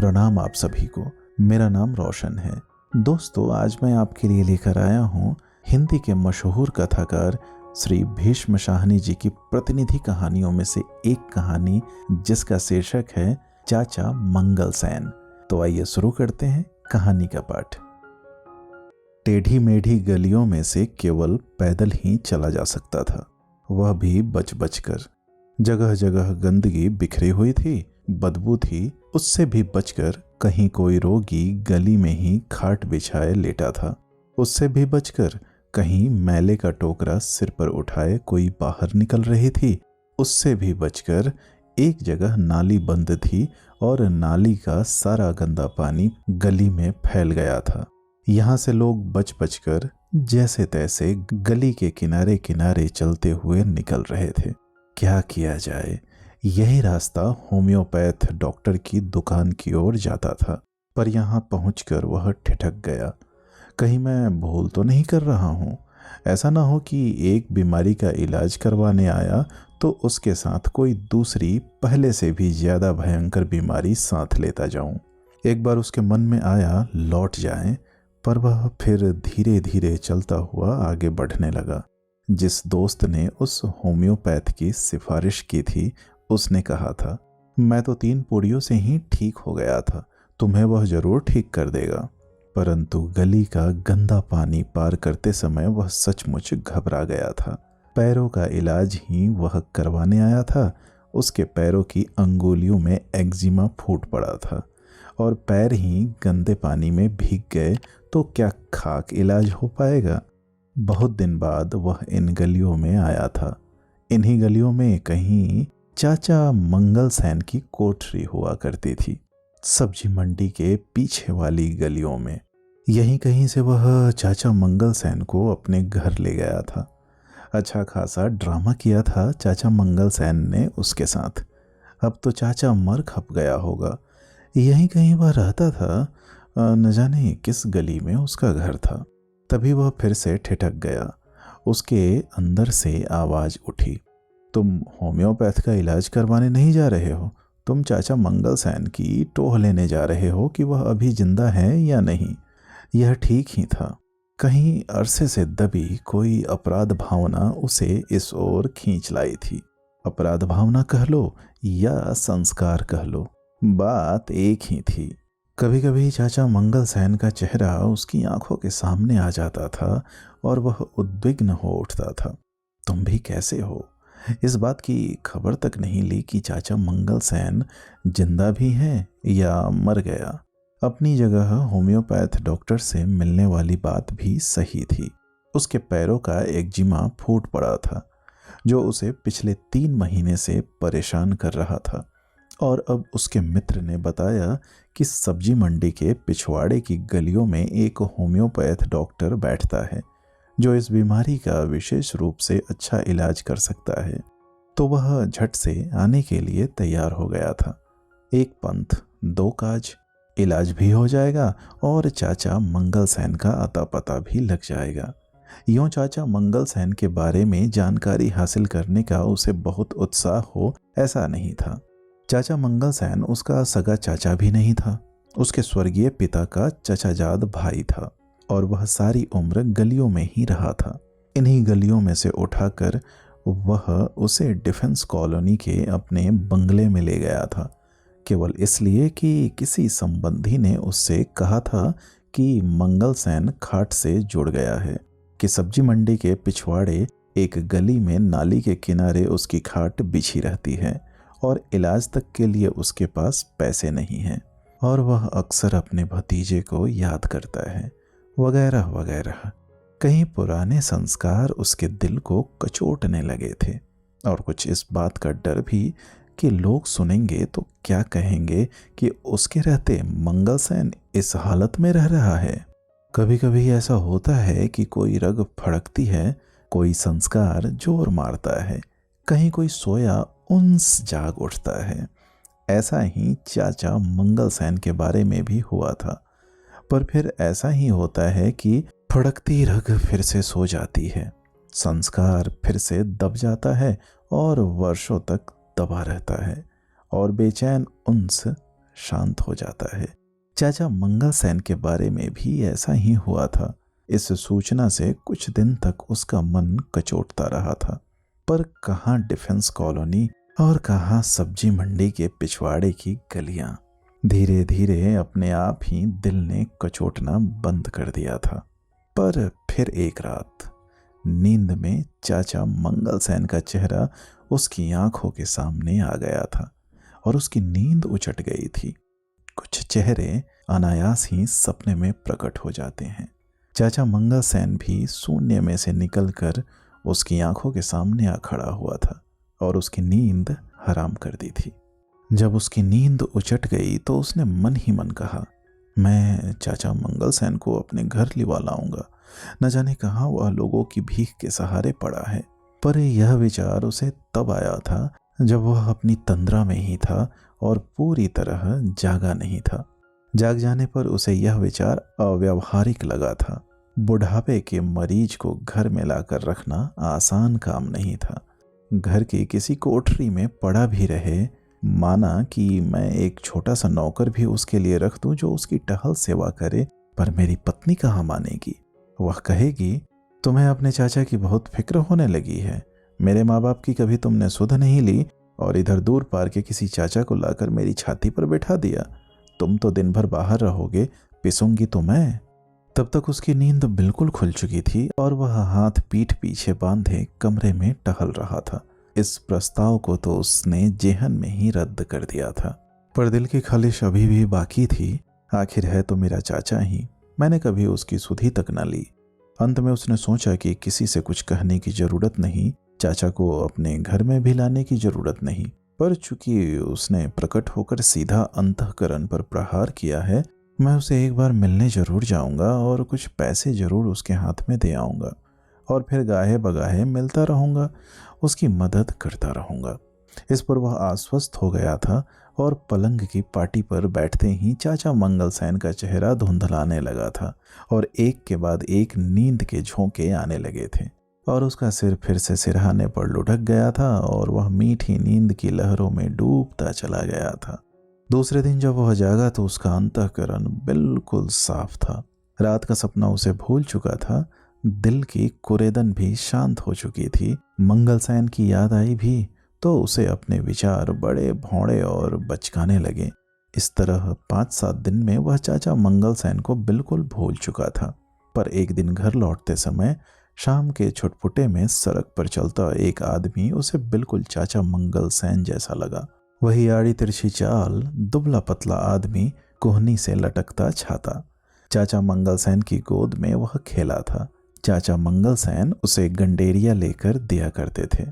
प्रणाम आप सभी को। मेरा नाम रोशन है। दोस्तों, आज मैं आपके लिए लेकर आया हूँ हिंदी के मशहूर कथाकार श्री भीष्म शाहनी जी की प्रतिनिधि कहानियों में से एक कहानी, जिसका शीर्षक है चाचा मंगलसेन। तो आइए शुरू करते हैं कहानी का पाठ। टेढ़ी मेढ़ी गलियों में से केवल पैदल ही चला जा सकता था, वह भी बच बच कर। जगह जगह गंदगी बिखरी हुई थी, बदबू थी। उससे भी बचकर कहीं कोई रोगी गली में ही खाट बिछाए लेटा था। उससे भी बचकर कहीं मैले का टोकरा सिर पर उठाए कोई बाहर निकल रही थी। उससे भी बचकर एक जगह नाली बंद थी और नाली का सारा गंदा पानी गली में फैल गया था। यहाँ से लोग बच बचकर जैसे तैसे गली के किनारे किनारे चलते हुए निकल रहे थे। क्या किया जाए? यही रास्ता होम्योपैथ डॉक्टर की दुकान की ओर जाता था, पर यहाँ पहुंचकर वह ठिठक गया। कहीं मैं भूल तो नहीं कर रहा हूँ? ऐसा ना हो कि एक बीमारी का इलाज करवाने आया तो उसके साथ कोई दूसरी पहले से भी ज़्यादा भयंकर बीमारी साथ लेता जाऊं। एक बार उसके मन में आया लौट जाएं, पर वह फिर धीरे धीरे चलता हुआ आगे बढ़ने लगा। जिस दोस्त ने उस होम्योपैथ की सिफारिश की थी, उसने कहा था, मैं तो 3 पूड़ियों से ही ठीक हो गया था, तुम्हें वह जरूर ठीक कर देगा। परंतु गली का गंदा पानी पार करते समय वह सचमुच घबरा गया था। पैरों का इलाज ही वह करवाने आया था। उसके पैरों की अंगुलियों में एक्जिमा फूट पड़ा था और पैर ही गंदे पानी में भीग गए तो क्या खाक इलाज हो पाएगा? बहुत दिन बाद वह इन गलियों में आया था। इन्हीं गलियों में कहीं चाचा मंगलसेन की कोठरी हुआ करती थी, सब्जी मंडी के पीछे वाली गलियों में। यहीं कहीं से वह चाचा मंगलसेन को अपने घर ले गया था। अच्छा खासा ड्रामा किया था चाचा मंगलसेन ने उसके साथ। अब तो चाचा मर खप गया होगा। यहीं कहीं वह रहता था, न जाने किस गली में उसका घर था। तभी वह फिर से ठिठक गया। उसके अंदर से आवाज़ उठी, तुम होम्योपैथ का इलाज करवाने नहीं जा रहे हो? तुम चाचा मंगलसेन की टोह लेने जा रहे हो कि वह अभी जिंदा है या नहीं? यह ठीक ही था। कहीं अरसे से दबी कोई अपराध भावना उसे इस ओर खींच लाई थी। अपराध भावना कह लो या संस्कार कह लो, बात एक ही थी। कभी कभी चाचा मंगलसेन का चेहरा उसकी आंखों के सामने आ जाता था और वह उद्विग्न हो उठता था। तुम भी कैसे हो? इस बात की खबर तक नहीं ली कि चाचा मंगलसेन जिंदा भी हैं या मर गया। अपनी जगह होम्योपैथ डॉक्टर से मिलने वाली बात भी सही थी। उसके पैरों का एक्जिमा फूट पड़ा था, जो उसे पिछले 3 महीने से परेशान कर रहा था। और अब उसके मित्र ने बताया कि सब्जी मंडी के पिछवाड़े की गलियों में एक होम्योपैथ डॉक्टर बैठता है, जो इस बीमारी का विशेष रूप से अच्छा इलाज कर सकता है। तो वह झट से आने के लिए तैयार हो गया था। एक पंथ 2 काज, इलाज भी हो जाएगा और चाचा मंगलसेन का अता पता भी लग जाएगा। यूं चाचा मंगलसेन के बारे में जानकारी हासिल करने का उसे बहुत उत्साह हो, ऐसा नहीं था। चाचा मंगलसेन उसका सगा चाचा भी नहीं था, उसके स्वर्गीय पिता का चचाजाद भाई था और वह सारी उम्र गलियों में ही रहा था। इन्हीं गलियों में से उठाकर वह उसे डिफेंस कॉलोनी के अपने बंगले में ले गया था, केवल इसलिए कि किसी संबंधी ने उससे कहा था कि मंगलसेन खाट से जुड़ गया है, कि सब्जी मंडी के पिछवाड़े एक गली में नाली के किनारे उसकी खाट बिछी रहती है और इलाज तक के लिए उसके पास पैसे नहीं हैं और वह अक्सर अपने भतीजे को याद करता है, वगैरह वगैरह। कहीं पुराने संस्कार उसके दिल को कचोटने लगे थे और कुछ इस बात का डर भी कि लोग सुनेंगे तो क्या कहेंगे कि उसके रहते मंगलसेन इस हालत में रह रहा है। कभी कभी ऐसा होता है कि कोई रग फड़कती है, कोई संस्कार जोर मारता है, कहीं कोई सोया उन्स जाग उठता है। ऐसा ही चाचा मंगलसेन के बारे में भी हुआ था। पर फिर ऐसा ही होता है कि फड़कती रग फिर से सो जाती है, संस्कार फिर से दब जाता है और वर्षों तक दबा रहता है और बेचैन उन्स शांत हो जाता है। चाचा मंगल सेन के बारे में भी ऐसा ही हुआ था। इस सूचना से कुछ दिन तक उसका मन कचोटता रहा था, पर कहाँ डिफेंस कॉलोनी और कहाँ सब्जी मंडी के पिछवाड़े की गलियां। धीरे धीरे अपने आप ही दिल ने कचोटना बंद कर दिया था। पर फिर एक रात नींद में चाचा मंगल सेन का चेहरा उसकी आंखों के सामने आ गया था और उसकी नींद उचट गई थी। कुछ चेहरे अनायास ही सपने में प्रकट हो जाते हैं। चाचा मंगल सेन भी शून्य में से निकलकर उसकी आंखों के सामने आ खड़ा हुआ था और उसकी नींद हराम कर दी थी। जब उसकी नींद उचट गई तो उसने मन ही मन कहा, मैं चाचा मंगल सेन को अपने घर लिवा लाऊंगा। न जाने कहाँ वह लोगों की भीख के सहारे पड़ा है। पर यह विचार उसे तब आया था जब वह अपनी तंद्रा में ही था और पूरी तरह जागा नहीं था। जाग जाने पर उसे यह विचार अव्यावहारिक लगा था। बुढ़ापे के मरीज को घर में लाकर रखना आसान काम नहीं था। घर की किसी कोठरी में पड़ा भी रहे, माना कि मैं एक छोटा सा नौकर भी उसके लिए रख दूं जो उसकी टहल सेवा करे, पर मेरी पत्नी कहाँ मानेगी। वह कहेगी, तुम्हें अपने चाचा की बहुत फिक्र होने लगी है। मेरे माँ बाप की कभी तुमने सुध नहीं ली और इधर दूर पार के किसी चाचा को लाकर मेरी छाती पर बैठा दिया। तुम तो दिन भर बाहर रहोगे, पिसूंगी तो मैं। तब तक उसकी नींद बिल्कुल खुल चुकी थी और वह हाथ पीठ पीछे बांधे कमरे में टहल रहा था। इस प्रस्ताव को तो उसने जेहन में ही रद्द कर दिया था, पर दिल की ख्वाहिश अभी भी बाकी थी। आखिर है तो मेरा चाचा ही, मैंने कभी उसकी सुधि तक न ली। अंत में उसने सोचा कि किसी से कुछ कहने की जरूरत नहीं, चाचा को अपने घर में भी लाने की जरूरत नहीं। पर चूंकि उसने प्रकट होकर सीधा अंतःकरण पर प्रहार किया है, मैं उसे एक बार मिलने जरूर जाऊंगा और कुछ पैसे जरूर उसके हाथ में दे आऊंगा और फिर गाहे बगाहे मिलता रहूंगा, उसकी मदद करता रहूंगा। इस पर वह आश्वस्त हो गया था और पलंग की पाटी पर बैठते ही चाचा मंगल सेन का चेहरा धुंधलाने लगा था और एक के बाद एक नींद के झोंके आने लगे थे और उसका सिर फिर से सिरहाने पर लुढ़क गया था और वह मीठी नींद की लहरों में डूबता चला गया था। दूसरे दिन जब वह जागा तो उसका अंतःकरण बिल्कुल साफ था। रात का सपना उसे भूल चुका था। दिल की कुरेदन भी शांत हो चुकी थी। मंगल सेन की याद आई भी तो उसे अपने विचार बड़े भौड़े और बचकाने लगे। इस तरह 5-7 दिन में वह चाचा मंगल सेन को बिल्कुल भूल चुका था। पर एक दिन घर लौटते समय शाम के छुटपुटे में सड़क पर चलता एक आदमी उसे बिल्कुल चाचा मंगल सेन जैसा लगा। वही आड़ी तिरछी चाल, दुबला पतला आदमी, कोहनी से लटकता छाता। चाचा मंगल सेन की गोद में वह खेला था। चाचा मंगल सेन उसे गंडेरिया लेकर दिया करते थे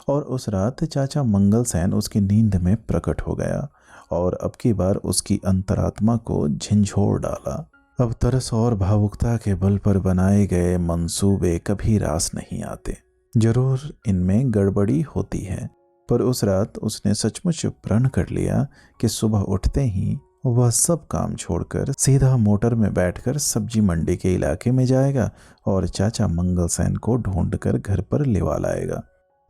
और उस रात चाचा मंगल सेन उसकी नींद में प्रकट हो गया और अब की बार उसकी अंतरात्मा को झंझोर डाला। अब तरस और भावुकता के बल पर बनाए गए मंसूबे कभी रास नहीं आते। जरूर इनमें गड़बड़ी होती है, पर उस रात उसने सचमुच प्रण कर लिया कि सुबह उठते ही वह सब काम छोड़कर सीधा मोटर में बैठकर सब्जी मंडी के इलाके में जाएगा और चाचा मंगल सेन को ढूंढकर घर पर लेवा लाएगा।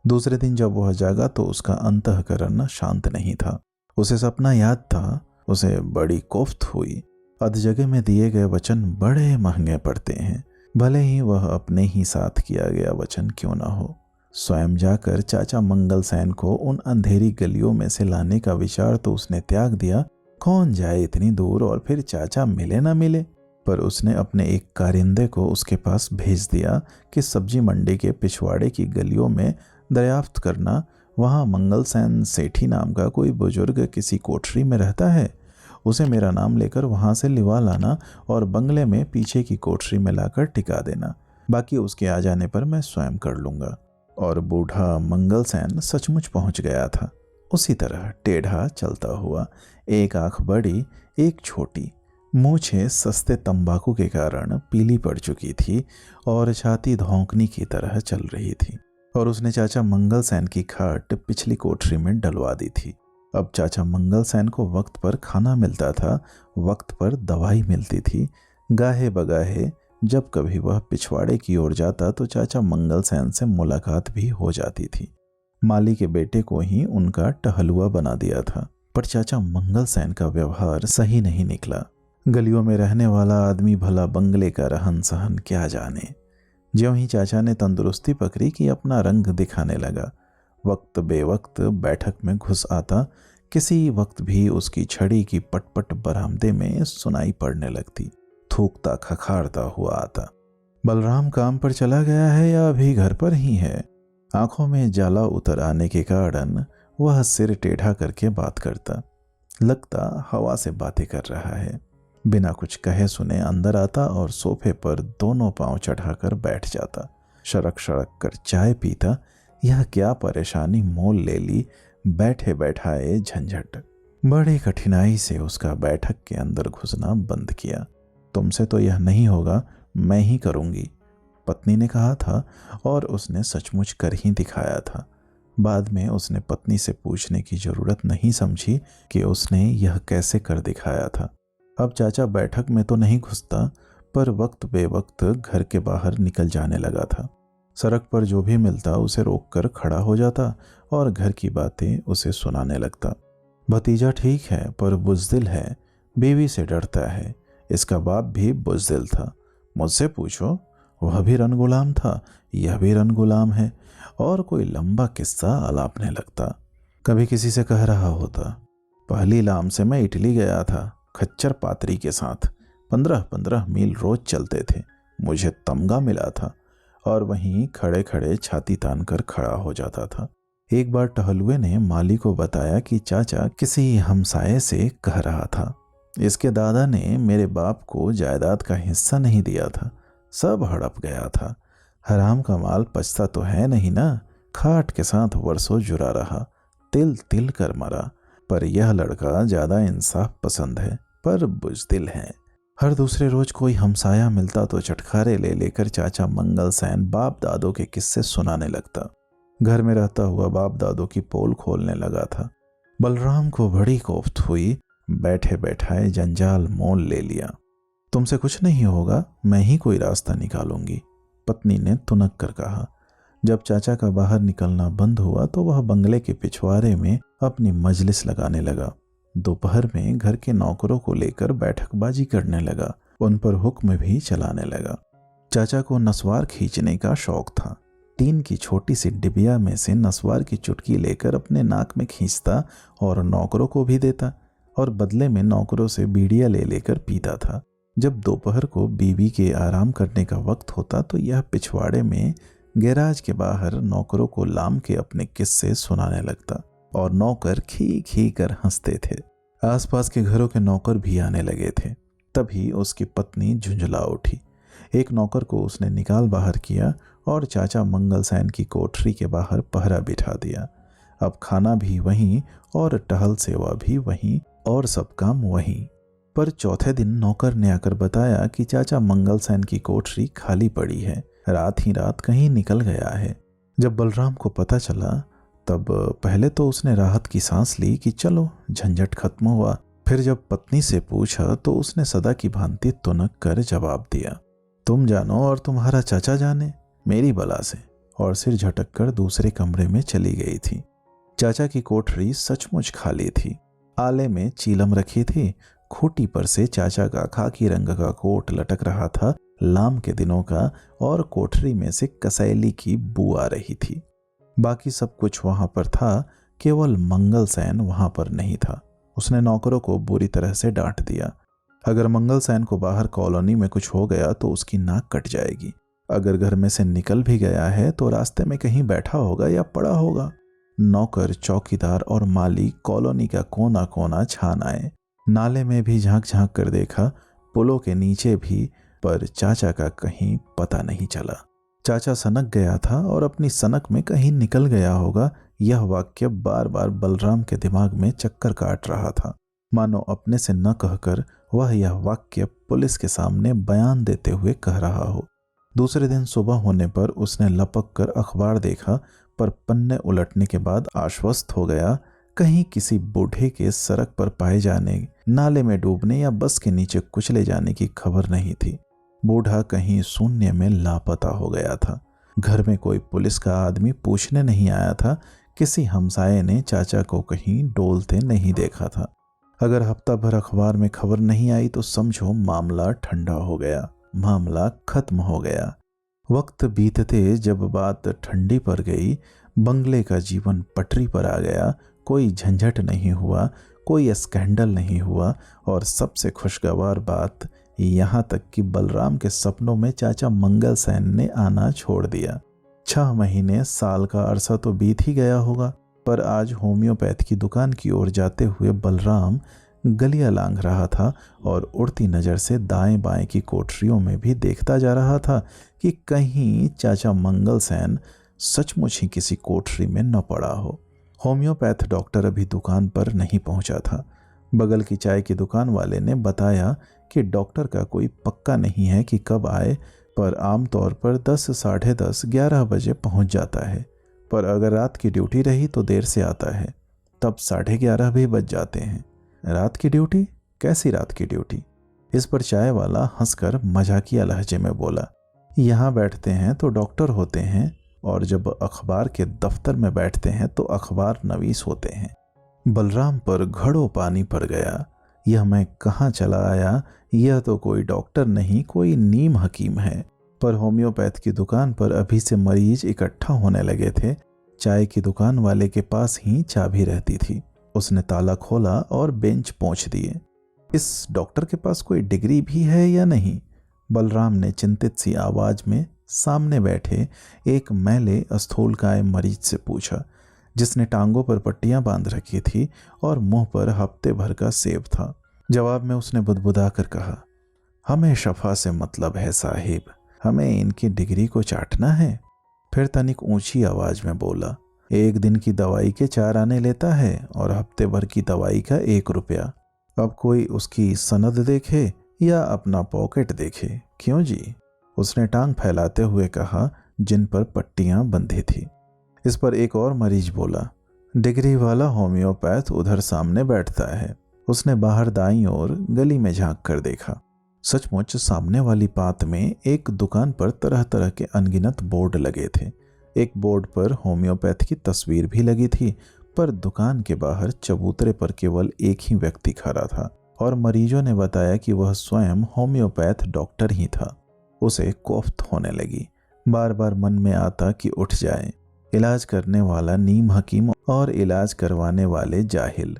दूसरे दिन जब वह जागा तो उसका अंतःकरण शांत नहीं था। उसे सपना याद था। उसे बड़ी कोफ्त हुई। अधजगह में दिए गए वचन बड़े महंगे पड़ते हैं, भले ही वह अपने ही साथ किया गया वचन क्यों ना हो। स्वयं जाकर चाचा मंगल सेन को उन अंधेरी गलियों में से लाने का विचार तो उसने त्याग दिया। कौन जाए इतनी दूर और फिर चाचा मिले ना मिले। पर उसने अपने एक कारिंदे को उसके पास भेज दिया कि सब्जी मंडी के पिछवाड़े की गलियों में दरियाफ्त करना, वहाँ मंगल सेन सेठी नाम का कोई बुजुर्ग किसी कोठरी में रहता है, उसे मेरा नाम लेकर वहाँ से लिवा लाना और बंगले में पीछे की कोठरी में लाकर टिका देना। बाकी उसके आ जाने पर मैं स्वयं कर लूँगा। और बूढ़ा मंगल सेन सचमुच पहुँच गया था। उसी तरह टेढ़ा चलता हुआ, एक आंख बड़ी एक छोटी, मूछें सस्ते तंबाकू के कारण पीली पड़ चुकी थी और छाती धौंकनी की तरह चल रही थी। और उसने चाचा मंगल सेन की खाट पिछली कोठरी में डलवा दी थी। अब चाचा मंगल सेन को वक्त पर खाना मिलता था, वक्त पर दवाई मिलती थी। गाहे बगाहे जब कभी वह पिछवाड़े की ओर जाता तो चाचा मंगल सेन से मुलाकात भी हो जाती थी। माली के बेटे को ही उनका टहलुआ बना दिया था। पर चाचा मंगल सेन का व्यवहार सही नहीं निकला। गलियों में रहने वाला आदमी भला बंगले का रहन सहन क्या जाने। ज्यों ही चाचा ने तंदुरुस्ती पकड़ी कि अपना रंग दिखाने लगा। वक्त बेवक्त बैठक में घुस आता, किसी वक्त भी उसकी छड़ी की पटपट बरामदे में सुनाई पड़ने लगती। थूकता खखाड़ता हुआ आता। बलराम काम पर चला गया है या अभी घर पर ही है? आंखों में जाला उतर आने के कारण वह सिर टेढ़ा करके बात करता, लगता हवा से बातें कर रहा है। बिना कुछ कहे सुने अंदर आता और सोफे पर दोनों पांव चढ़ाकर बैठ जाता। शरक शरक कर चाय पीता। यह क्या परेशानी मोल ले ली बैठे बैठाए झंझट। बड़ी कठिनाई से उसका बैठक के अंदर घुसना बंद किया। तुमसे तो यह नहीं होगा, मैं ही करूंगी, पत्नी ने कहा था और उसने सचमुच कर ही दिखाया था। बाद में उसने पत्नी से पूछने की जरूरत नहीं समझी कि उसने यह कैसे कर दिखाया था। अब चाचा बैठक में तो नहीं घुसता, पर वक्त बेवक्त घर के बाहर निकल जाने लगा था। सड़क पर जो भी मिलता उसे रोककर खड़ा हो जाता और घर की बातें उसे सुनाने लगता। भतीजा ठीक है पर बुज़दिल है, बीवी से डरता है। इसका बाप भी बुज़दिल था। मुझसे पूछो, वह भी रनगुलाम था, यह भी रनगुलाम है। और कोई लंबा किस्सा अलापने लगता। कभी किसी से कह रहा होता, पहली लाम से मैं इटली गया था खच्चर पात्री के साथ। 15-15 मील रोज चलते थे। मुझे तमगा मिला था और वहीं खड़े खड़े छाती तान कर खड़ा हो जाता था। एक बार टहलुए ने माली को बताया कि चाचा किसी हमसाये से कह रहा था, इसके दादा ने मेरे बाप को जायदाद का हिस्सा नहीं दिया था, सब हड़प गया था। हराम का माल पचता तो है नहीं ना। खाट के साथ वर्षों जुड़ा रहा, तिल तिल कर मरा। पर यह लड़का ज्यादा इंसाफ पसंद है, पर बुज़दिल है। हर दूसरे रोज कोई हमसाया मिलता तो चटखारे ले लेकर चाचा मंगल सेन बाप दादों के किस्से सुनाने लगता। घर में रहता हुआ बाप दादों की पोल खोलने लगा था। बलराम को बड़ी कोफ्त हुई। बैठे बैठाए जंजाल मोल ले लिया। तुमसे कुछ नहीं होगा, मैं ही कोई रास्ता निकालूंगी, पत्नी ने तुनक कर कहा। जब चाचा का बाहर निकलना बंद हुआ तो वह बंगले के पिछवाड़े में अपनी मजलिस लगाने लगा। दोपहर में घर के नौकरों को लेकर बैठकबाजी करने लगा। उन पर हुक्म भी चलाने लगा। चाचा को नस्वार खींचने का शौक था। टीन की छोटी सी डिबिया में से नस्वार की चुटकी लेकर अपने नाक में खींचता और नौकरों को भी देता और बदले में नौकरों से बीड़िया ले लेकर पीता था। जब दोपहर को बीवी के आराम करने का वक्त होता तो यह पिछवाड़े में गैराज के बाहर नौकरों को लाम के अपने किस्से सुनाने लगता और नौकर खी खी कर हंसते थे। आसपास के घरों के नौकर भी आने लगे थे। तभी उसकी पत्नी झुंझला उठी। एक नौकर को उसने निकाल बाहर किया और चाचा मंगल सेन की कोठरी के बाहर पहरा बिठा दिया। अब खाना भी वहीं और टहल सेवा भी वहीं और सब काम वहीं। पर चौथे दिन नौकर ने आकर बताया कि चाचा मंगल सेन की कोठरी खाली पड़ी है, रात ही रात कहीं निकल गया है। जब बलराम को पता चला तब पहले तो उसने राहत की सांस ली कि चलो झंझट खत्म हुआ। फिर जब पत्नी से पूछा तो उसने सदा की भांति तुनक कर जवाब दिया, तुम जानो और तुम्हारा चाचा जाने, मेरी बला से, और सिर झटक कर दूसरे कमरे में चली गई थी। चाचा की कोठरी सचमुच खाली थी। आले में चीलम रखी थी। खूंटी पर से चाचा का खाकी रंग का कोट लटक रहा था, लाम के दिनों का, और कोठरी में से कसैली की बू आ रही थी। बाकी सब कुछ वहां पर था, केवल मंगल सेन वहां पर नहीं था। उसने नौकरों को बुरी तरह से डांट दिया। अगर मंगल सेन को बाहर कॉलोनी में कुछ हो गया तो उसकी नाक कट जाएगी। अगर घर में से निकल भी गया है तो रास्ते में कहीं बैठा होगा या पड़ा होगा। नौकर, चौकीदार और माली कॉलोनी का कोना कोना छान आए। नाले में भी झांक झांक कर देखा, पुलों के नीचे भी, पर चाचा का कहीं पता नहीं चला। चाचा सनक गया था और अपनी सनक में कहीं निकल गया होगा। यह वाक्य बार बार बलराम के दिमाग में चक्कर काट रहा था, मानो अपने से न कहकर वह यह वाक्य पुलिस के सामने बयान देते हुए कह रहा हो। दूसरे दिन सुबह होने पर उसने लपक कर अखबार देखा, पर पन्ने उलटने के बाद आश्वस्त हो गया, कहीं किसी बूढ़े के सड़क पर पाए जाने, नाले में डूबने या बस के नीचे कुचले जाने की खबर नहीं थी। बूढ़ा कहीं शून्य में लापता हो गया था। घर में कोई पुलिस का आदमी पूछने नहीं आया था किसी हमसाये ने चाचा को कहीं डोलते नहीं देखा था। अगर हफ्ता भर अखबार में खबर नहीं आई तो समझो मामला ठंडा हो गया, मामला खत्म हो गया। वक्त बीतते जब बात ठंडी पड़ गई, बंगले का जीवन पटरी पर आ गया। कोई झंझट नहीं हुआ, कोई स्कैंडल नहीं हुआ, और सबसे खुशगवार बात यहाँ तक कि बलराम के सपनों में चाचा मंगल सेन ने आना छोड़ दिया। 6 महीने साल का अरसा तो बीत ही गया होगा, पर आज होम्योपैथ की दुकान की ओर जाते हुए बलराम गलियां लांघ रहा था और उड़ती नज़र से दाएं बाएं की कोठरियों में भी देखता जा रहा था कि कहीं चाचा मंगल सेन सचमुच ही किसी कोठरी में न पड़ा हो। होम्योपैथ डॉक्टर अभी दुकान पर नहीं पहुंचा था। बगल की चाय की दुकान वाले ने बताया कि डॉक्टर का कोई पक्का नहीं है कि कब आए, पर आमतौर पर 10, साढ़े 10, 11 बजे पहुंच जाता है। पर अगर रात की ड्यूटी रही तो देर से आता है, तब 11:30 भी बज जाते हैं। रात की ड्यूटी? कैसी रात की ड्यूटी? इस पर चाय वाला हंसकर मजाकिया लहजे में बोला, यहाँ बैठते हैं तो डॉक्टर होते हैं, और जब अखबार के दफ्तर में बैठते हैं तो अखबार नवीस होते हैं। बलराम पर घड़ों पानी पड़ गया। यह मैं कहाँ चला आया? यह तो कोई डॉक्टर नहीं, कोई नीम हकीम है। पर होम्योपैथ की दुकान पर अभी से मरीज इकट्ठा होने लगे थे। चाय की दुकान वाले के पास ही चाबी रहती थी। उसने ताला खोला और बेंच पोंछ दिए। इस डॉक्टर के पास कोई डिग्री भी है या नहीं? बलराम ने चिंतित सी आवाज में सामने बैठे एक मैले स्थूलकाय मरीज से पूछा, जिसने टांगों पर पट्टियां बांध रखी थी और मुंह पर हफ्ते भर का सेब था। जवाब में उसने बुदबुदा कर कहा, हमें शफा से मतलब है साहिब, हमें इनकी डिग्री को चाटना है। फिर तनिक ऊंची आवाज में बोला, 1 दिन की दवाई के 4 आने लेता है और हफ्ते भर की दवाई का 1 रुपया। अब कोई उसकी सनद देखे या अपना पॉकेट देखे, क्यों जी? उसने टांग फैलाते हुए कहा, जिन पर पट्टियां बंधी थी। इस पर एक और मरीज बोला, डिग्री वाला होम्योपैथ उधर सामने बैठता है। उसने बाहर दाईं ओर गली में झांक कर देखा। सचमुच सामने वाली पात में एक दुकान पर तरह तरह के अनगिनत बोर्ड लगे थे। एक बोर्ड पर होम्योपैथ की तस्वीर भी लगी थी, पर दुकान के बाहर चबूतरे पर केवल एक ही व्यक्ति खड़ा था, और मरीजों ने बताया कि वह स्वयं होम्योपैथ डॉक्टर ही था। उसे कोफ्त होने लगी। बार बार मन में आता कि उठ जाए। इलाज करने वाला नीम हकीम और इलाज करवाने वाले जाहिल।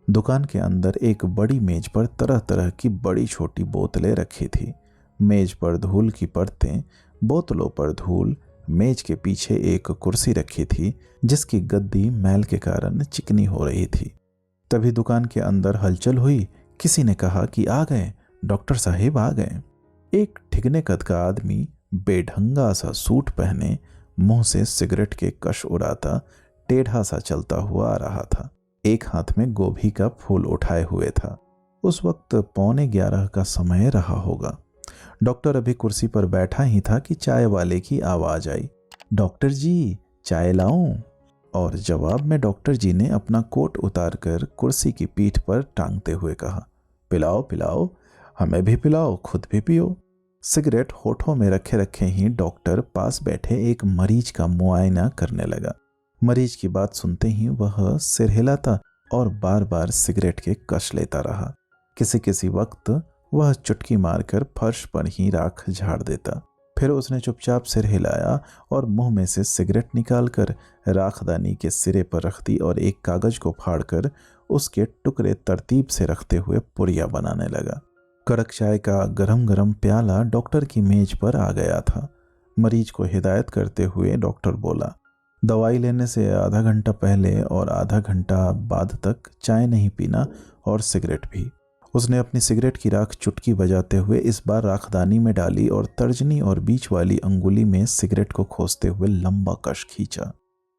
दुकान के अंदर एक बड़ी मेज पर तरह तरह की बड़ी छोटी बोतलें रखी थी। मेज पर धूल की परतें, बोतलों पर धूल। मेज के पीछे एक कुर्सी रखी थी, जिसकी गद्दी मैल के कारण चिकनी हो रही थी। तभी दुकान के अंदर हलचल हुई। किसी ने कहा कि आ गए, डॉक्टर साहिब आ गए। एक ठिगने कद का आदमी बेढंगा सा सूट पहने, मुंह से सिगरेट के कश उड़ाता, टेढ़ा सा चलता हुआ आ रहा था। एक हाथ में गोभी का फूल उठाए हुए था। उस वक्त 11:15 का समय रहा होगा। डॉक्टर अभी कुर्सी पर बैठा ही था कि चाय वाले की आवाज आई, डॉक्टर जी चाय लाऊं? और जवाब में डॉक्टर जी ने अपना कोट उतारकर कुर्सी की पीठ पर टांगते हुए कहा, पिलाओ पिलाओ, हमें भी पिलाओ, खुद भी पियो। सिगरेट होठों में रखे रखे ही डॉक्टर पास बैठे एक मरीज का मुआयना करने लगा। मरीज की बात सुनते ही वह सिर हिलाता और बार बार सिगरेट के कश लेता रहा। किसी किसी वक्त वह चुटकी मारकर फर्श पर ही राख झाड़ देता। फिर उसने चुपचाप सिर हिलाया और मुंह में से सिगरेट निकालकर राखदानी के सिरे पर रख दी और एक कागज को फाड़कर उसके टुकड़े तरतीब से रखते हुए पुड़िया बनाने लगा। कड़क चाय का गरम गरम प्याला डॉक्टर की मेज पर आ गया था। मरीज को हिदायत करते हुए डॉक्टर बोला, दवाई लेने से आधा घंटा पहले और आधा घंटा बाद तक चाय नहीं पीना और सिगरेट भी। उसने अपनी सिगरेट की राख चुटकी बजाते हुए इस बार राखदानी में डाली और तर्जनी और बीच वाली अंगुली में सिगरेट को खोसते हुए लंबा कश खींचा।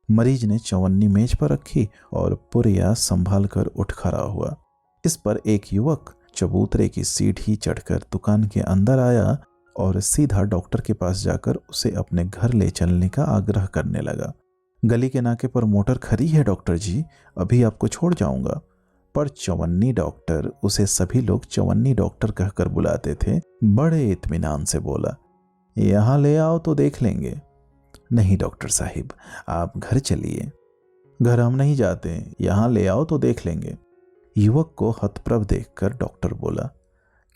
मरीज ने चवन्नी मेज पर रखी और पुरिया संभाल कर उठ खड़ा हुआ। इस पर एक युवक चबूतरे की सीढ़ी चढ़कर दुकान के अंदर आया और सीधा डॉक्टर के पास जाकर उसे अपने घर ले चलने का आग्रह करने लगा। गली के नाके पर मोटर खड़ी है डॉक्टर जी, अभी आपको छोड़ जाऊंगा। पर चवन्नी डॉक्टर, उसे सभी लोग चवन्नी डॉक्टर कहकर बुलाते थे, बड़े इत्मीनान से बोला, यहाँ ले आओ तो देख लेंगे। नहीं डॉक्टर साहिब, आप घर चलिए। घर हम नहीं जाते, यहाँ ले आओ तो देख लेंगे। युवक को हतप्रभ देखकर डॉक्टर बोला,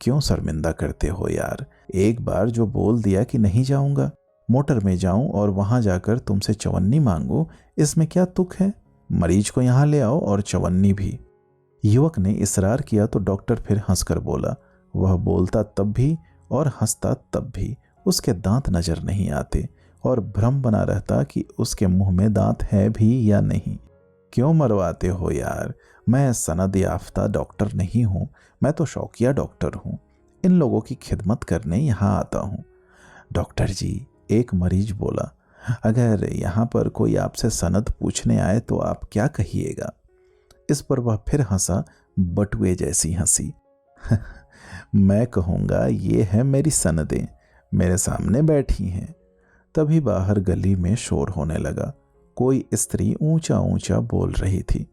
क्यों शर्मिंदा करते हो यार, एक बार जो बोल दिया कि नहीं जाऊंगा, मोटर में जाऊं और वहां जाकर तुमसे चवन्नी मांगू, इसमें क्या तुक है? मरीज को यहाँ ले आओ और चवन्नी भी। युवक ने इसरार किया तो डॉक्टर फिर हंसकर बोला। वह बोलता तब भी और हंसता तब भी उसके दांत नजर नहीं आते और भ्रम बना रहता कि उसके मुंह में दांत है भी या नहीं। क्यों मरवाते हो यार, मैं सनद याफ्ता डॉक्टर नहीं हूँ, मैं तो शौकिया डॉक्टर हूँ, इन लोगों की खिदमत करने यहाँ आता हूँ। डॉक्टर जी, एक मरीज बोला, अगर यहाँ पर कोई आपसे सनद पूछने आए तो आप क्या कहिएगा? इस पर वह फिर हंसा, बटुए जैसी हंसी। मैं कहूँगा ये है मेरी सनदें, मेरे सामने बैठी हैं। तभी बाहर गली में शोर होने लगा। कोई स्त्री ऊंचा ऊंचा बोल रही थी।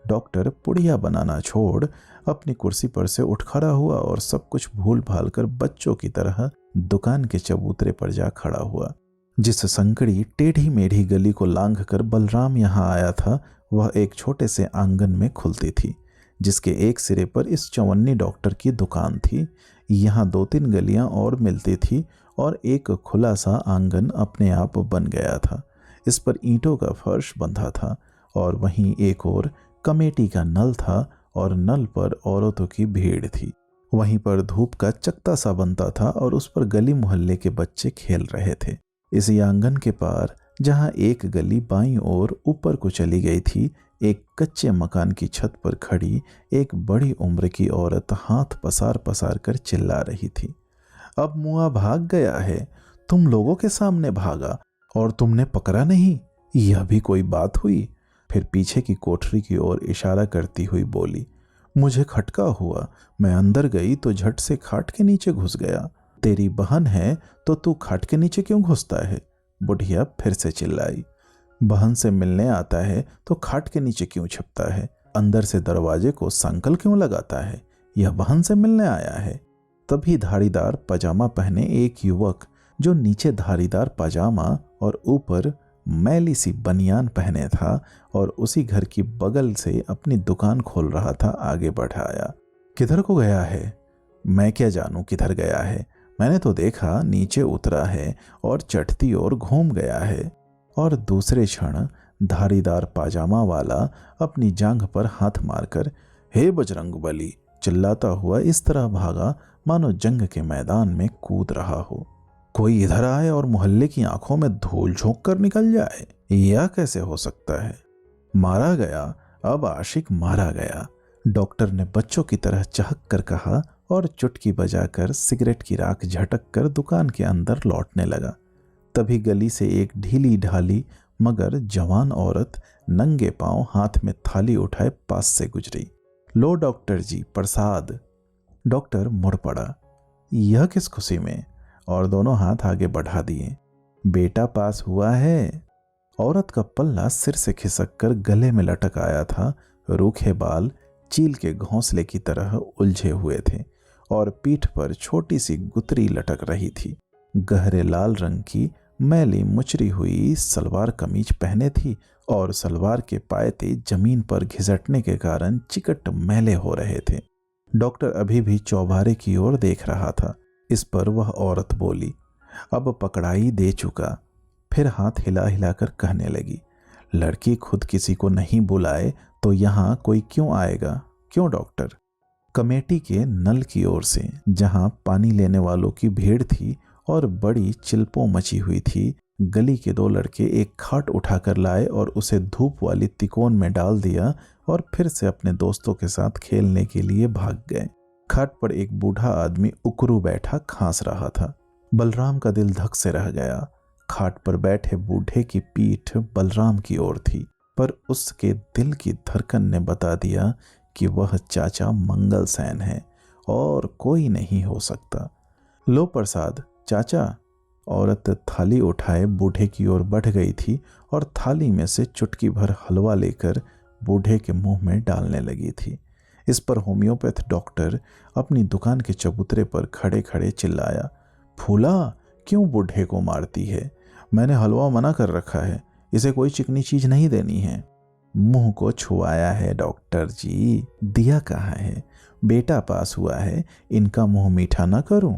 डॉक्टर पुड़िया बनाना छोड़ अपनी कुर्सी पर से उठ खड़ा हुआ और सब कुछ भूल भाल कर बच्चों की तरह दुकान के चबूतरे पर जा खड़ा हुआ। जिस संकड़ी टेढ़ी मेढ़ी गली को लांघ कर बलराम यहाँ आया था, वह एक छोटे से आंगन में खुलती थी, जिसके एक सिरे पर इस चवन्नी डॉक्टर की दुकान थी। यहाँ 2-3 गलियां और मिलती थी और एक खुला सा आंगन अपने आप बन गया था। इस पर ईंटों का फर्श बंधा था और वहीं एक और कमेटी का नल था और नल पर औरतों की भीड़ थी। वहीं पर धूप का चकता सा बनता था और उस पर गली मोहल्ले के बच्चे खेल रहे थे। इसी आंगन के पार, जहां एक गली बाईं ओर ऊपर को चली गई थी, एक कच्चे मकान की छत पर खड़ी एक बड़ी उम्र की औरत हाथ पसार पसार कर चिल्ला रही थी, अब मुआ भाग गया है, तुम लोगों के सामने भागा और तुमने पकड़ा नहीं, यह भी कोई बात हुई? फिर पीछे की कोठरी की ओर इशारा करती हुई बोली, मुझे खटका हुआ, मैं अंदर गई तो झट से खाट के नीचे घुस गया। तेरी बहन है तो तू खाट के नीचे क्यों घुसता है? बुढ़िया फिर से चिल्लाई। बहन से मिलने आता है तो खाट के नीचे क्यों छिपता है? अंदर से दरवाजे को संकल क्यों लगाता है? यह बहन से मिलने आया है। तभी धारीदार पजामा पहने एक युवक, जो नीचे धारीदार पजामा और ऊपर मैली सी बनियान पहने था और उसी घर की बगल से अपनी दुकान खोल रहा था, आगे बढ़ाया। किधर को गया है? मैं क्या जानूं किधर गया है, मैंने तो देखा नीचे उतरा है और चटती ओर घूम गया है। और दूसरे क्षण धारीदार पाजामा वाला अपनी जांघ पर हाथ मारकर हे बजरंगबली चिल्लाता हुआ इस तरह भागा मानो जंग के मैदान में कूद रहा हो। कोई इधर आए और मोहल्ले की आंखों में धूल झोंक कर निकल जाए, यह कैसे हो सकता है? मारा गया, अब आशिक मारा गया, डॉक्टर ने बच्चों की तरह चहक कर कहा और चुटकी बजाकर सिगरेट की राख झटक कर दुकान के अंदर लौटने लगा। तभी गली से एक ढीली ढाली मगर जवान औरत नंगे पांव हाथ में थाली उठाए पास से गुजरी। लो डॉक्टर जी, प्रसाद। डॉक्टर मुड़ पड़ा, यह किस खुशी में, और दोनों हाथ आगे बढ़ा दिए। बेटा पास हुआ है। औरत का पल्ला सिर से खिसक कर गले में लटक आया था। रूखे बाल चील के घोंसले की तरह उलझे हुए थे और पीठ पर छोटी सी गुतरी लटक रही थी। गहरे लाल रंग की मैली मुचरी हुई सलवार कमीज पहने थी और सलवार के पायते जमीन पर घिसटने के कारण चिकट मैले हो रहे थे। डॉक्टर अभी भी चौबारे की ओर देख रहा था। इस पर वह औरत बोली, अब पकड़ाई दे चुका। फिर हाथ हिला हिलाकर कहने लगी, लड़की खुद किसी को नहीं बुलाए तो यहाँ कोई क्यों आएगा? क्यों डॉक्टर? कमेटी के नल की ओर से, जहाँ पानी लेने वालों की भीड़ थी और बड़ी चिल्पों मची हुई थी, गली के 2 लड़के एक खाट उठाकर लाए और उसे धूप वाली तिकोन में डाल दिया और फिर से अपने दोस्तों के साथ खेलने के लिए भाग गए। खाट पर एक बूढ़ा आदमी उकरू बैठा खांस रहा था। बलराम का दिल धक से रह गया। खाट पर बैठे बूढ़े की पीठ बलराम की ओर थी, पर उसके दिल की धड़कन ने बता दिया कि वह चाचा मंगल सेन है और कोई नहीं हो सकता। लो प्रसाद चाचा। औरत थाली उठाए बूढ़े की ओर बढ़ गई थी और थाली में से चुटकी भर हलवा लेकर बूढ़े के मुंह में डालने लगी थी। इस पर होम्योपैथ डॉक्टर अपनी दुकान के चबूतरे पर खड़े खड़े चिल्लाया, फूला क्यों बूढ़े को मारती है? मैंने हलवा मना कर रखा है, इसे कोई चिकनी चीज नहीं देनी है। मुंह को छुआया है डॉक्टर जी, दिया कहाँ है? बेटा पास हुआ है, इनका मुंह मीठा ना करूं?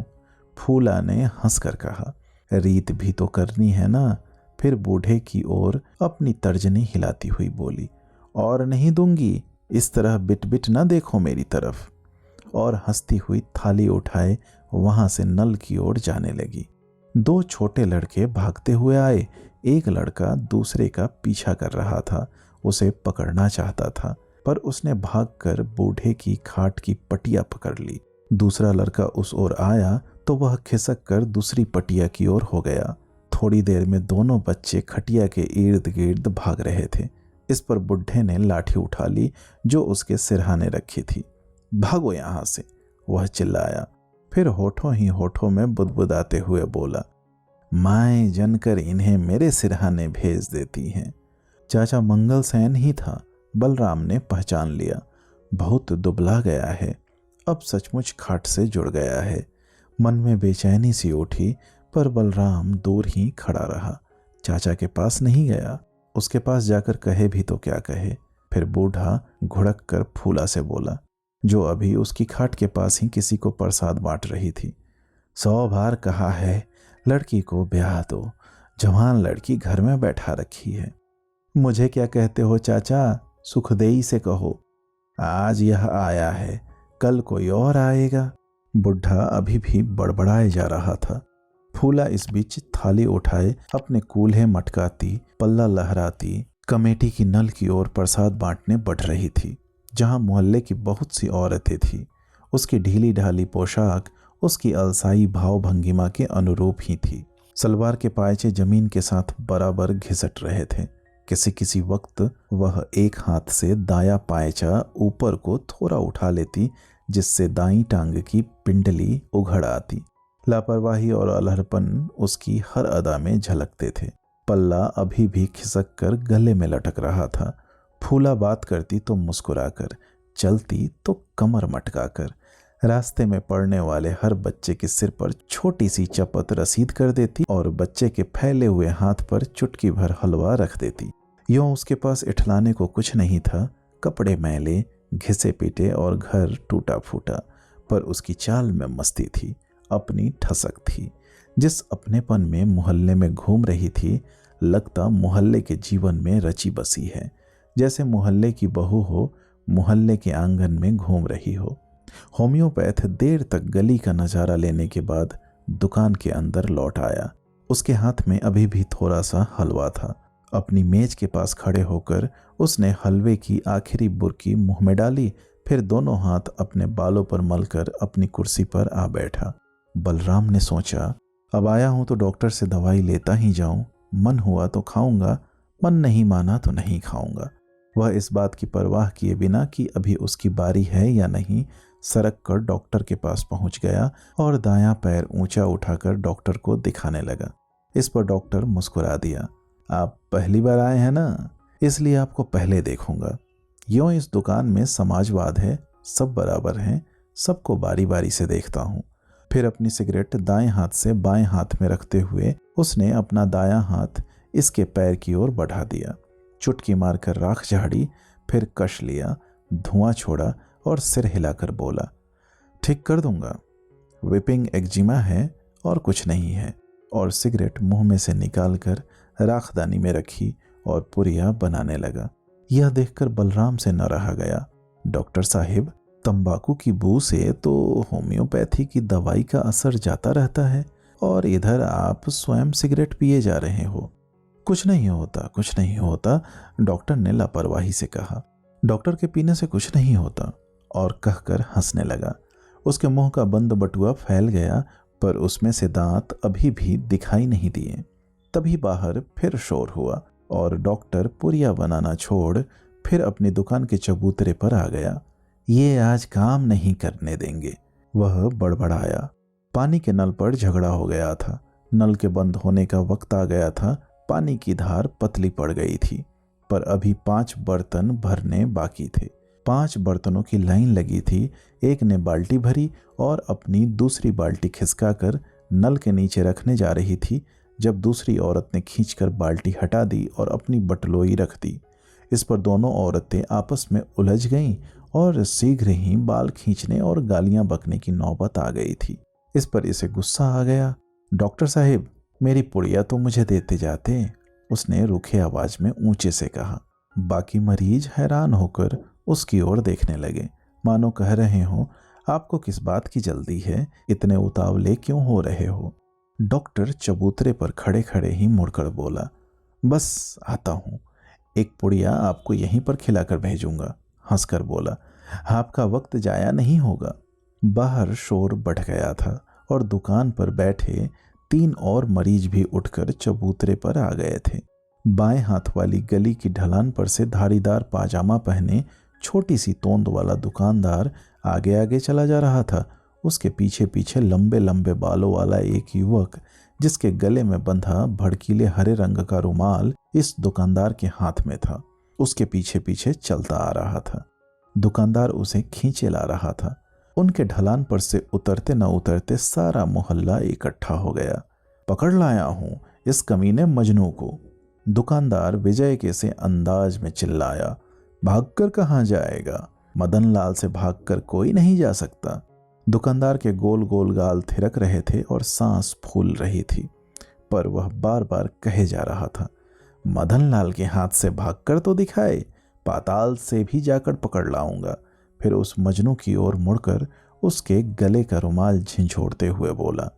फूला ने हंसकर कहा। रीत भी तो करनी है ना। फिर बूढ़े की ओर अपनी तर्जनी हिलाती हुई बोली, और नहीं दूंगी, इस तरह बिट बिट ना देखो मेरी तरफ। और हंसती हुई थाली उठाए वहां से नल की ओर जाने लगी। दो छोटे लड़के भागते हुए आए। एक लड़का दूसरे का पीछा कर रहा था, उसे पकड़ना चाहता था, पर उसने भागकर बूढ़े की खाट की पटिया पकड़ ली। दूसरा लड़का उस ओर आया तो वह खिसक कर दूसरी पटिया की ओर हो गया। थोड़ी देर में दोनों बच्चे खटिया के इर्द गिर्द भाग रहे थे। इस पर बुढ़े ने लाठी उठा ली जो उसके सिरहाने रखी थी। भागो यहां से, वह चिल्लाया। फिर होठों ही होठों में बुदबुदाते हुए बोला, माएँ जनकर इन्हें मेरे सिरहाने भेज देती हैं। चाचा मंगल सेन ही था। बलराम ने पहचान लिया। बहुत दुबला गया है, अब सचमुच खाट से जुड़ गया है। मन में बेचैनी सी उठी, पर बलराम दूर ही खड़ा रहा। चाचा के पास नहीं गया। उसके पास जाकर कहे भी तो क्या कहे। फिर बूढ़ा घुड़क कर फूला से बोला, जो अभी उसकी खाट के पास ही किसी को प्रसाद बांट रही थी, 100 बार कहा है लड़की को ब्याह दो, जवान लड़की घर में बैठा रखी है। मुझे क्या कहते हो चाचा, सुखदेई से कहो। आज यह आया है, कल कोई और आएगा। बुढ़ा अभी भी बड़बड़ाए जा रहा था। फूला इस बीच थाली उठाए अपने कूल्हे मटकाती, पल्ला लहराती कमेटी की नल की ओर प्रसाद बांटने बढ़ रही थी, जहां मोहल्ले की बहुत सी औरतें थीं। उसकी ढीली ढाली पोशाक उसकी अलसाई भाव भंगिमा के अनुरूप ही थी। सलवार के पायचे जमीन के साथ बराबर घिसट रहे थे। किसी किसी वक्त वह एक हाथ से दाया पायचा ऊपर को थोड़ा उठा लेती, जिससे दाईं टांग की पिंडली उघड़ आती। लापरवाही और अलहड़पन उसकी हर अदा में झलकते थे। पल्ला अभी भी खिसक कर गले में लटक रहा था। फूला बात करती तो मुस्कुराकर, चलती तो कमर मटकाकर, रास्ते में पड़ने वाले हर बच्चे के सिर पर छोटी सी चपत रसीद कर देती और बच्चे के फैले हुए हाथ पर चुटकी भर हलवा रख देती। यूं उसके पास इठलाने को कुछ नहीं था। कपड़े मैले, घिसे पीटे और घर टूटा फूटा, पर उसकी चाल में मस्ती थी, अपनी ठसक थी। जिस अपनेपन में मोहल्ले में घूम रही थी, लगता मोहल्ले के जीवन में रची बसी है। जैसे मोहल्ले की बहू हो, मोहल्ले के आंगन में घूम रही हो। होम्योपैथ देर तक गली का नज़ारा लेने के बाद दुकान के अंदर लौट आया। उसके हाथ में अभी भी थोड़ा सा हलवा था। अपनी मेज के पास खड़े होकर उसने हलवे की आखिरी बुर्की मुंह में डाली, फिर दोनों हाथ अपने बालों पर मलकर अपनी कुर्सी पर आ बैठा। बलराम ने सोचा, अब आया हूं तो डॉक्टर से दवाई लेता ही जाऊं, मन हुआ तो खाऊंगा, मन नहीं माना तो नहीं खाऊंगा। वह इस बात की परवाह किए बिना कि अभी उसकी बारी है या नहीं, सरक कर डॉक्टर के पास पहुंच गया और दायां पैर ऊंचा उठाकर डॉक्टर को दिखाने लगा। इस पर डॉक्टर मुस्कुरा दिया, आप पहली बार आए हैं ना, इसलिए आपको पहले देखूंगा। यूं इस दुकान में समाजवाद है, सब बराबर हैं, सबको बारी बारी से देखता हूं। फिर अपनी सिगरेट दाएं हाथ से बाएं हाथ में रखते हुए उसने अपना दायां हाथ इसके पैर की ओर बढ़ा दिया, चुटकी मारकर राख झाड़ी, फिर कश लिया, धुआं छोड़ा और सिर हिलाकर बोला, ठीक कर दूंगा, विपिंग एक्जिमा है और कुछ नहीं है। और सिगरेट मुंह में से निकालकर राखदानी में रखी और पुरिया बनाने लगा। यह देखकर बलराम से न रहा गया। डॉक्टर साहिब, तंबाकू की बू से तो होम्योपैथी की दवाई का असर जाता रहता है, और इधर आप स्वयं सिगरेट पिए जा रहे हो। कुछ नहीं होता, कुछ नहीं होता, डॉक्टर ने लापरवाही से कहा। डॉक्टर के पीने से कुछ नहीं होता, और कहकर हंसने लगा। उसके मुंह का बंद बटुआ फैल गया, पर उसमें से दांत अभी भी दिखाई नहीं दिए। तभी बाहर फिर शोर हुआ और डॉक्टर पुरिया बनाना छोड़ फिर अपनी दुकान के चबूतरे पर आ गया। ये आज काम नहीं करने देंगे, वह बड़बड़ाया। पानी के नल पर झगड़ा हो गया था। नल के बंद होने का वक्त आ गया था। पानी की धार पतली पड़ गई थी, पर अभी 5 बर्तन भरने बाकी थे। 5 बर्तनों की लाइन लगी थी। एक ने बाल्टी भरी और अपनी दूसरी बाल्टी खिसकाकर नल के नीचे रखने जा रही थी, जब दूसरी औरत ने खींचकर बाल्टी हटा दी और अपनी बटलोई रख दी। इस पर दोनों औरतें आपस में उलझ गईं और शीघ्र ही बाल खींचने और गालियां बकने की नौबत आ गई थी। इस पर इसे गुस्सा आ गया। डॉक्टर साहिब, मेरी पुड़िया तो मुझे देते जाते, उसने रूखे आवाज में ऊंचे से कहा। बाकी मरीज हैरान होकर उसकी ओर देखने लगे, मानो कह रहे हो, आपको किस बात की जल्दी है, इतने उतावले क्यों हो रहे हो। डॉक्टर चबूतरे पर खड़े खड़े ही मुड़कर बोला, बस आता हूं, एक पुड़िया आपको यहीं पर खिलाकर भेजूंगा। हंसकर बोला, आपका वक्त जाया नहीं होगा। बाहर शोर बढ़ गया था और दुकान पर बैठे 3 और मरीज भी उठकर चबूतरे पर आ गए थे। बाएं हाथ वाली गली की ढलान पर से धारीदार पाजामा पहने छोटी सी तोंद वाला दुकानदार आगे आगे चला जा रहा था। उसके पीछे पीछे लंबे लंबे बालों वाला एक युवक, जिसके गले में बंधा भड़कीले हरे रंग का रुमाल इस दुकानदार के हाथ में था, उसके पीछे पीछे चलता आ रहा था। दुकानदार उसे खींचे ला रहा था। उनके ढलान पर से उतरते न उतरते सारा मोहल्ला इकट्ठा हो गया। पकड़ लाया हूं इस कमीने मजनू को, दुकानदार विजय के से अंदाज में चिल्लाया। भागकर कहाँ जाएगा, मदन लाल से भागकर कोई नहीं जा सकता। दुकानदार के गोल गोल गाल थिरक रहे थे और सांस फूल रही थी, पर वह बार बार कहे जा रहा था, मदन लाल के हाथ से भागकर तो दिखाए, पाताल से भी जाकर पकड़ लाऊंगा। फिर उस मजनू की ओर मुड़कर उसके गले का रुमाल झिंझोड़ते हुए बोला,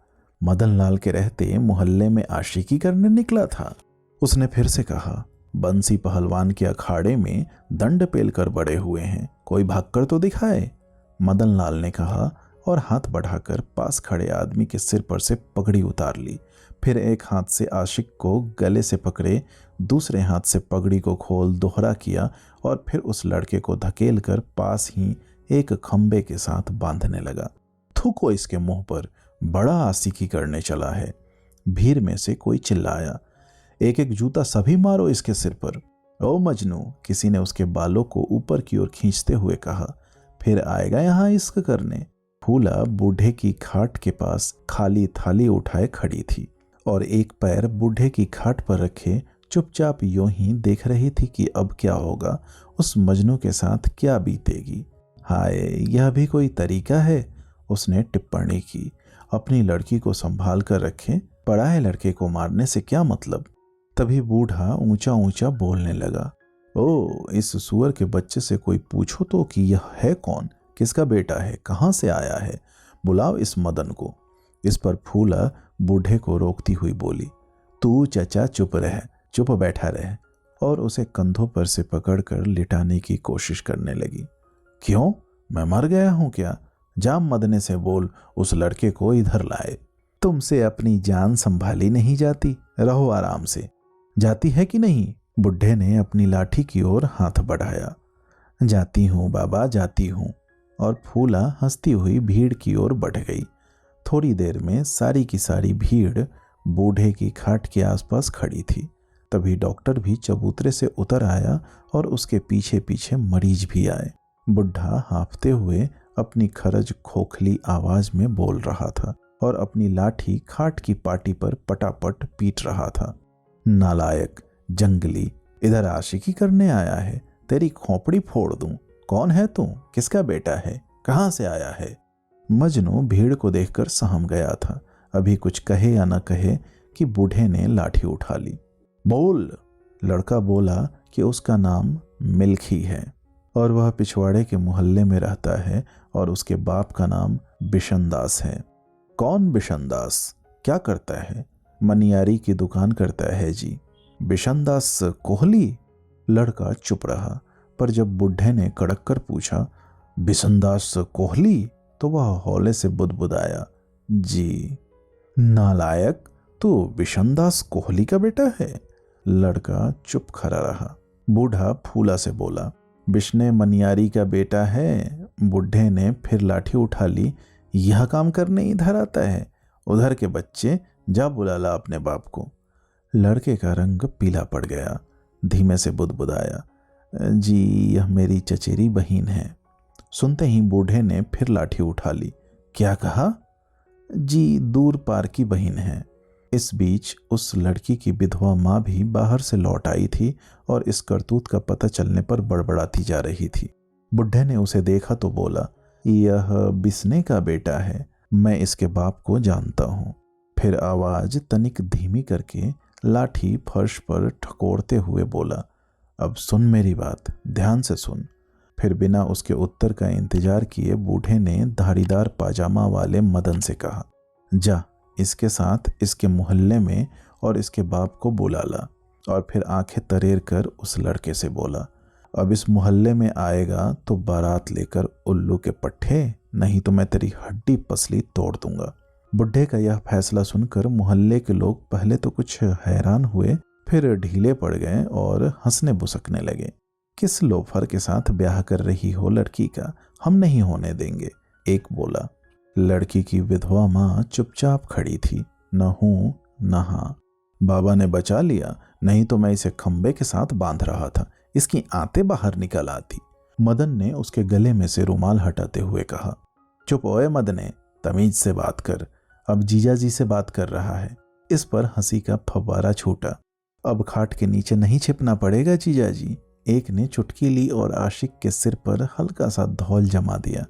मदन लाल के रहते मोहल्ले में आशिकी करने निकला था। उसने फिर से कहा, बंसी पहलवान के अखाड़े में दंड पेल कर बड़े हुए हैं, कोई भागकर तो दिखाए। मदन लाल ने कहा और हाथ बढ़ाकर पास खड़े आदमी के सिर पर से पगड़ी उतार ली। फिर एक हाथ से आशिक को गले से पकड़े, दूसरे हाथ से पगड़ी को खोल दोहरा किया और फिर उस लड़के को धकेल कर पास ही एक खंबे के साथ बांधने लगा। थूको इसके मुंह पर, बड़ा आशिकी करने चला है। भीड़ में से कोई चिल्लाया, एक एक जूता सभी मारो इसके सिर पर। ओ मजनू, किसी ने उसके बालों को ऊपर की ओर खींचते हुए कहा, फिर आएगा यहाँ इश्क करने। फूला बूढ़े की खाट के पास खाली थाली उठाए खड़ी थी और एक पैर बूढ़े की खाट पर रखे चुपचाप यूं ही देख रही थी कि अब क्या होगा, उस मजनू के साथ क्या बीतेगी। हाय, यह भी कोई तरीका है, उसने टिप्पणी की। अपनी लड़की को संभाल कर रखे, पराए लड़के को मारने से क्या मतलब। तभी बूढ़ा ऊंचा ऊंचा बोलने लगा, ओ, इस सुअर के बच्चे से कोई पूछो तो कि यह है कौन, किसका बेटा है, कहाँ से आया है, बुलाओ इस मदन को। इस पर फूला बूढ़े को रोकती हुई बोली, तू चचा चुप रह, चुप बैठा रह, और उसे कंधों पर से पकड़कर लिटाने की कोशिश करने लगी। क्यों, मैं मर गया हूं क्या? जाम मदने से बोल उस लड़के को इधर लाए। तुमसे अपनी जान संभाली नहीं जाती, रहो आराम से। जाती है कि नहीं? बुढ़े ने अपनी लाठी की ओर हाथ बढ़ाया। जाती हूँ बाबा, जाती हूँ। और फूला हंसती हुई भीड़ की ओर बढ़ गई। थोड़ी देर में सारी की सारी भीड़ बूढ़े की खाट के आसपास खड़ी थी। तभी डॉक्टर भी चबूतरे से उतर आया और उसके पीछे पीछे मरीज भी आए। बुढ़ा हांफते हुए अपनी खरज खोखली आवाज में बोल रहा था और अपनी लाठी खाट की पाटी पर पटापट पीट रहा था। नालायक, जंगली, इधर आशिकी करने आया है, तेरी खोपड़ी फोड़ दूं। कौन है तू, किसका बेटा है, कहां से आया है? मजनू भीड़ को देखकर सहम गया था। अभी कुछ कहे या न कहे कि बूढ़े ने लाठी उठा ली। बोल। लड़का बोला कि उसका नाम मिल्खी है और वह पिछवाड़े के मोहल्ले में रहता है और उसके बाप का नाम बिशनदास है। कौन बिशनदास, क्या करता है? मनियारी की दुकान करता है जी। बिशनदास कोहली? लड़का चुप रहा, पर जब बुढ़े ने कड़क कर पूछा, बिशनदास कोहली, तो वह हौले से बुदबुदाया, जी। नालायक, तू बिशनदास कोहली का बेटा है? लड़का चुप खड़ा रहा। बूढ़ा फूला से बोला, बिश्ने मनियारी का बेटा है। बुढ़े ने फिर लाठी उठा ली। यह काम करने इधर आता है? उधर के बच्चे, जा बुला ला अपने बाप को। लड़के का रंग पीला पड़ गया। धीमे से बुदबुदाया, जी, यह मेरी चचेरी बहन है। सुनते ही बूढ़े ने फिर लाठी उठा ली। क्या कहा? जी, दूर पार की बहन है। इस बीच उस लड़की की विधवा माँ भी बाहर से लौट आई थी और इस करतूत का पता चलने पर बड़बड़ाती जा रही थी। बुढ़े ने उसे देखा तो बोला, यह बिस्ने का बेटा है, मैं इसके बाप को जानता हूँ। फिर आवाज तनिक धीमी करके लाठी फर्श पर ठकोरते हुए बोला, अब सुन मेरी बात, ध्यान से सुन। फिर बिना उसके उत्तर का इंतजार किए बूढ़े ने धारीदार पाजामा वाले मदन से कहा, जा इसके साथ इसके मोहल्ले में और इसके बाप को बुला ला। और फिर आंखें तरेर कर उस लड़के से बोला, अब इस मोहल्ले में आएगा तो बारात लेकर उल्लू के पट्टे, नहीं तो मैं तेरी हड्डी पसली तोड़ दूंगा। बुढ़े का यह फैसला सुनकर मोहल्ले के लोग पहले तो कुछ हैरान हुए, फिर ढीले पड़ गए और हंसने बुसकने लगे। किस लोफर के साथ ब्याह कर रही हो लड़की का, हम नहीं होने देंगे, एक बोला। लड़की की विधवा माँ चुपचाप खड़ी थी, न हूं न हाँ। बाबा ने बचा लिया, नहीं तो मैं इसे खंबे के साथ बांध रहा था, इसकी आंतें बाहर निकल आती। मदन ने उसके गले में से रुमाल हटाते हुए कहा, चुप ओए मदने, तमीज से बात कर, अब जीजा जी से बात कर रहा है। इस पर हंसी का फव्वारा छूटा। अब खाट के नीचे नहीं छिपना पड़ेगा जीजा जी। एक ने चुटकी ली और आशिक के सिर पर हल्का सा धौल जमा दिया।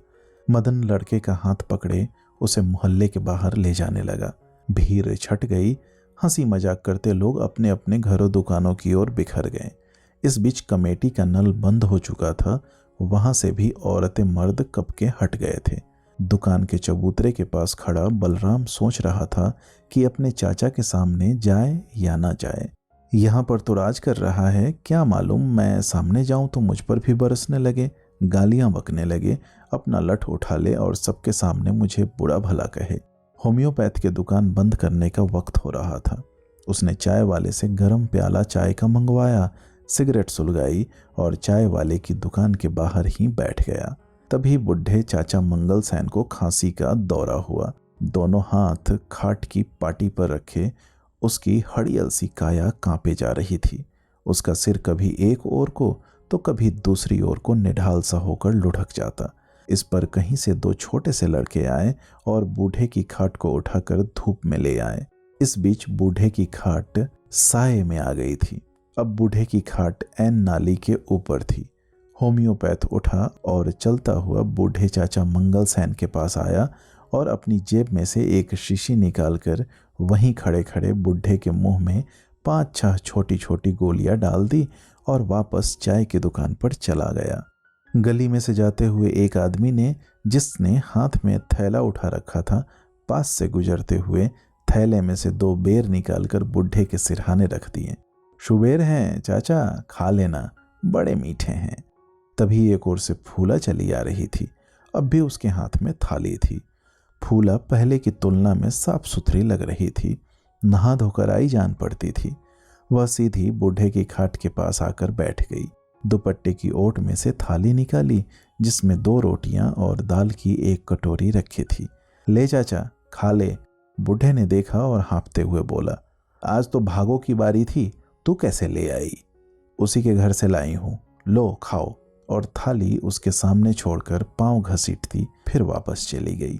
मदन लड़के का हाथ पकड़े उसे मोहल्ले के बाहर ले जाने लगा। भीड़ छट गई। हंसी मजाक करते लोग अपने अपने घरों दुकानों की ओर बिखर गए। इस बीच कमेटी का नल बंद हो चुका था। वहां से भी औरतें मर्द कब के हट गए थे। दुकान के चबूतरे के पास खड़ा बलराम सोच रहा था कि अपने चाचा के सामने जाए या ना जाए। यहाँ पर तो राज कर रहा है, क्या मालूम मैं सामने जाऊं तो मुझ पर भी बरसने लगे, गालियां बकने लगे, अपना लठ उठा ले और सबके सामने मुझे बुरा भला कहे। होम्योपैथ की दुकान बंद करने का वक्त हो रहा था। उसने चाय वाले से गर्म प्याला चाय का मंगवाया, सिगरेट सुलगाई और चाय वाले की दुकान के बाहर ही बैठ गया। तभी बुढ़े चाचा मंगल सैन को खांसी का दौरा हुआ। दोनों हाथ खाट की पाटी पर रखे उसकी हड़ियल सी काया कांपे जा रही थी। उसका सिर कभी एक ओर को तो कभी दूसरी ओर को निढाल सा होकर लुढ़क जाता। इस पर कहीं से दो छोटे से लड़के आए और बूढ़े की खाट को उठाकर धूप में ले आए। इस बीच बूढ़े की खाट साये में आ गई थी। अब बूढ़े की खाट ऐन नाली के ऊपर थी। होम्योपैथ उठा और चलता हुआ बूढ़े चाचा मंगल सैन के पास आया और अपनी जेब में से एक शीशी निकालकर वहीं खड़े खड़े बूढ़े के मुंह में 5-6 छोटी छोटी गोलियां डाल दी और वापस चाय की दुकान पर चला गया। गली में से जाते हुए एक आदमी ने, जिसने हाथ में थैला उठा रखा था, पास से गुजरते हुए थैले में से 2 बेर निकालकर बूढ़े के सिरहाने रख दिए। शुबेर हैं चाचा, खा लेना, बड़े मीठे हैं। तभी एक ओर से फूला चली आ रही थी। अब भी उसके हाथ में थाली थी। फूला पहले की तुलना में साफ सुथरी लग रही थी, नहा धोकर आई जान पड़ती थी। वह सीधी बूढ़े की खाट के पास आकर बैठ गई। दुपट्टे की ओट में से थाली निकाली जिसमें 2 रोटियां और दाल की एक कटोरी रखी थी। ले चाचा, खा ले। बूढ़े ने देखा और हाँफते हुए बोला, आज तो भागो की बारी थी, तू कैसे ले आई? उसी के घर से लाई हूं, लो खाओ। और थाली उसके सामने छोड़कर पांव घसीटती फिर वापस चली गई।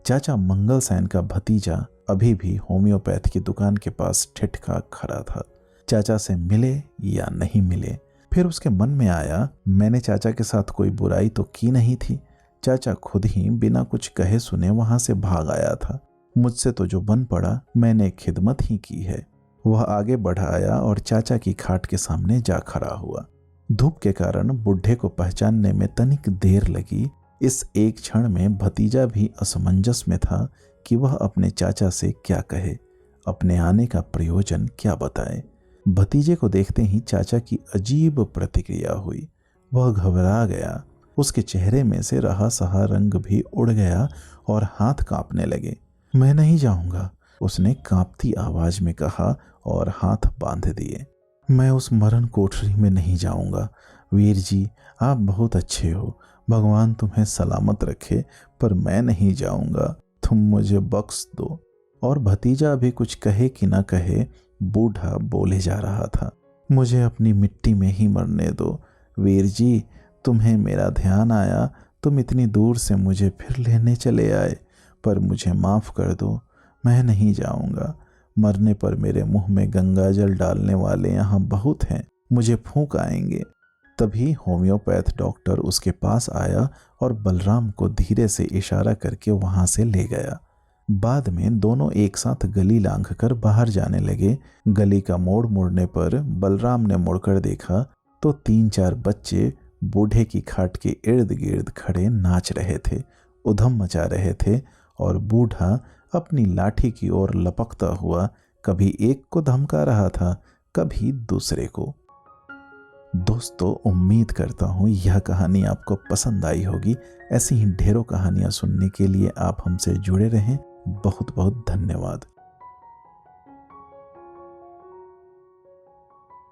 चाचा मंगल सैन का भतीजा अभी भी होम्योपैथ की दुकान के पास ठिठका खड़ा था। चाचा से मिले या नहीं मिले। फिर उसके मन में आया, मैंने चाचा के साथ कोई बुराई तो की नहीं थी। चाचा खुद ही बिना कुछ कहे सुने वहां से भाग आया था। मुझसे तो जो बन पड़ा मैंने खिदमत ही की है। वह आगे बढ़ आया और चाचा की खाट के सामने जा खड़ा हुआ। धूप के कारण बुढ़े को पहचानने में तनिक देर लगी। इस एक क्षण में भतीजा भी असमंजस में था कि वह अपने चाचा से क्या कहे, अपने आने का प्रयोजन क्या बताए। भतीजे को देखते ही चाचा की अजीब प्रतिक्रिया हुई। वह घबरा गया। उसके चेहरे में से रहा सहा रंग भी उड़ गया और हाथ कांपने लगे। मैं नहीं जाऊंगा, उसने कांपती आवाज में कहा और हाथ बांध दिए। मैं उस मरण कोठरी में नहीं जाऊंगा। वीर जी, आप बहुत अच्छे हो, भगवान तुम्हें सलामत रखे, पर मैं नहीं जाऊंगा, तुम मुझे बख्श दो। और भतीजा भी कुछ कहे कि ना कहे, बूढ़ा बोले जा रहा था, मुझे अपनी मिट्टी में ही मरने दो। वीर जी, तुम्हें मेरा ध्यान आया, तुम इतनी दूर से मुझे फिर लेने चले आए, पर मुझे माफ़ कर दो, मैं नहीं जाऊंगा। मरने पर मेरे मुंह में गंगाजल डालने वाले यहाँ बहुत हैं, मुझे फूंक आएंगे। तभी होम्योपैथ डॉक्टर उसके पास आया और बलराम को धीरे से इशारा करके वहां से ले गया। बाद में दोनों एक साथ गली लांघकर बाहर जाने लगे। गली का मोड़ मुड़ने पर बलराम ने मुड़कर देखा तो 3-4 बच्चे बूढ़े की खाट के इर्द गिर्द खड़े नाच रहे थे, उधम मचा रहे थे, और बूढ़ा अपनी लाठी की ओर लपकता हुआ कभी एक को धमका रहा था, कभी दूसरे को। दोस्तों, उम्मीद करता हूँ यह कहानी आपको पसंद आई होगी। ऐसी ही ढेरों कहानियाँ सुनने के लिए आप हमसे जुड़े रहें। बहुत बहुत धन्यवाद।